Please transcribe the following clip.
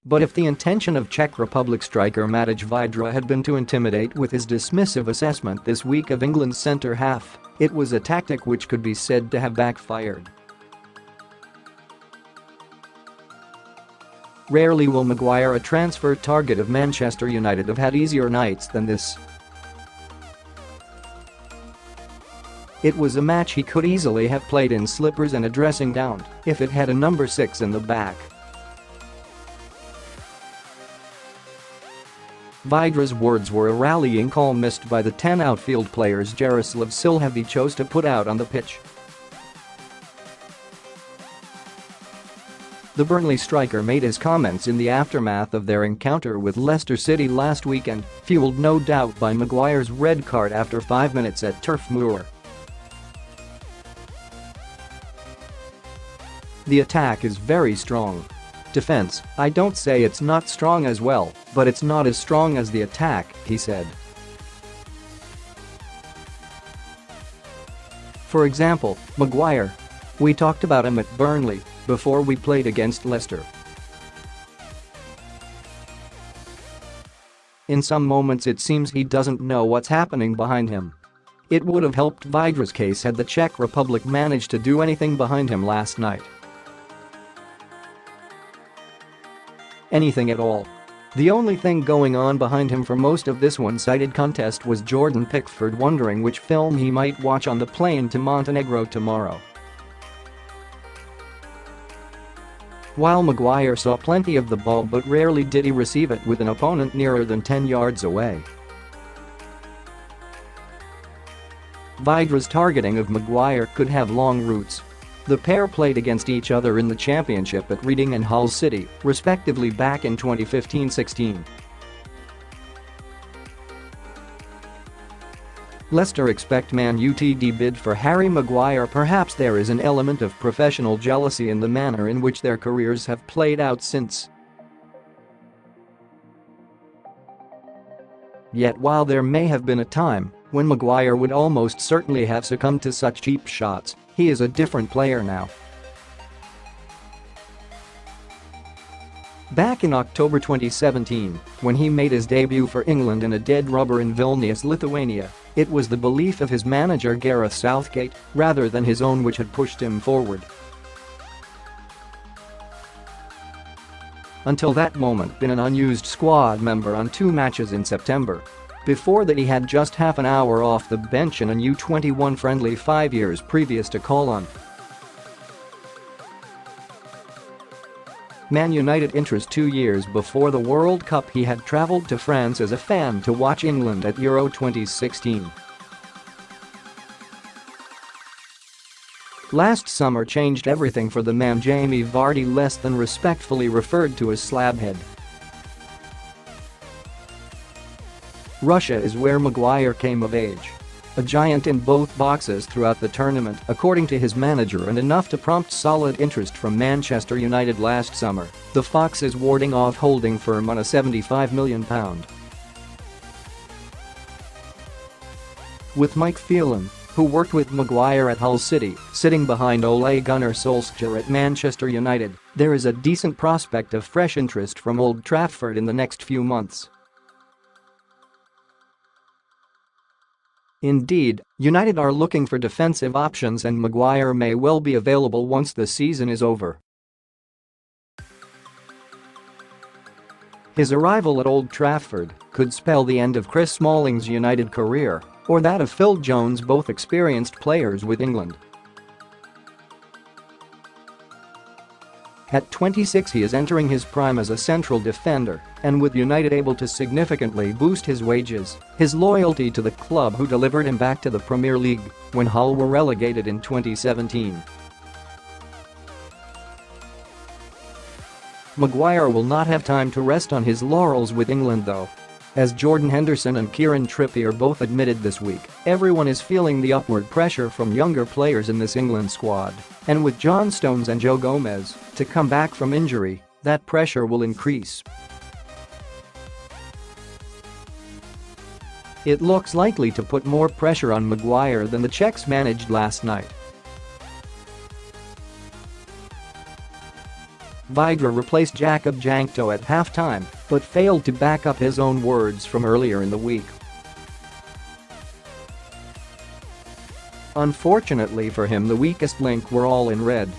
But if the intention of Czech Republic striker Matej Vydra had been to intimidate with his dismissive assessment this week of England's centre-half, it was a tactic which could be said to have backfired. Rarely will Maguire, a transfer target of Manchester United, have had easier nights than this. It was a match he could easily have played in slippers and a dressing gown if it had a number 6 in the back. Vydra's words were a rallying call missed by the 10 outfield players Jaroslav Silhavy chose to put out on the pitch. The Burnley striker made his comments in the aftermath of their encounter with Leicester City last weekend, fueled no doubt by Maguire's red card after 5 minutes at Turf Moor. "The attack is very strong. Defense, I don't say it's not strong as well, but it's not as strong as the attack," he said. For example, Maguire. "We talked about him at Burnley before we played against Leicester. In some moments it seems he doesn't know what's happening behind him." It would have helped Vydra's case had the Czech Republic managed to do anything behind him last night. Anything at all. The only thing going on behind him for most of this one-sided contest was Jordan Pickford wondering which film he might watch on the plane to Montenegro tomorrow. While Maguire saw plenty of the ball but rarely did he receive it with an opponent nearer than 10 yards away. Vydra's targeting of Maguire could have long roots. The pair played against each other in the Championship at Reading and Hull City, respectively, back in 2015-16. Leicester expect Man Utd bid for Harry Maguire. Perhaps there is an element of professional jealousy in the manner in which their careers have played out since. Yet while there may have been a time when Maguire would almost certainly have succumbed to such cheap shots, he is a different player now. Back in October 2017, when he made his debut for England in a dead rubber in Vilnius, Lithuania, it was the belief of his manager Gareth Southgate rather than his own which had pushed him forward. Until that moment, been an unused squad member on 2 matches in September. Before that he had just half an hour off the bench in a U21 friendly 5 years previous to call on. Man United interest 2 years before the World Cup. He had travelled to France as a fan to watch England at Euro 2016. Last summer changed everything for the man. Jamie Vardy less than respectfully referred to as slabhead. Russia is where Maguire came of age. A giant in both boxes throughout the tournament, according to his manager, and enough to prompt solid interest from Manchester United last summer. The Fox is warding off holding firm on a £75 million. With Mike Phelan, who worked with Maguire at Hull City, sitting behind Ole Gunnar Solskjaer at Manchester United, there is a decent prospect of fresh interest from Old Trafford in the next few months. Indeed, United are looking for defensive options and Maguire may well be available once the season is over. His arrival at Old Trafford could spell the end of Chris Smalling's United career, or that of Phil Jones, both experienced players with England. At 26 he is entering his prime as a central defender, and with United able to significantly boost his wages, his loyalty to the club who delivered him back to the Premier League when Hull were relegated in 2017. Maguire will not have time to rest on his laurels with England though. As Jordan Henderson and Kieran Trippier both admitted this week, everyone is feeling the upward pressure from younger players in this England squad, and with John Stones and Joe Gomez to come back from injury, that pressure will increase. It looks likely to put more pressure on Maguire than the Czechs managed last night. Vydra replaced Jakub Jankto at halftime, but failed to back up his own words from earlier in the week. Unfortunately for him, the weakest link were all in red.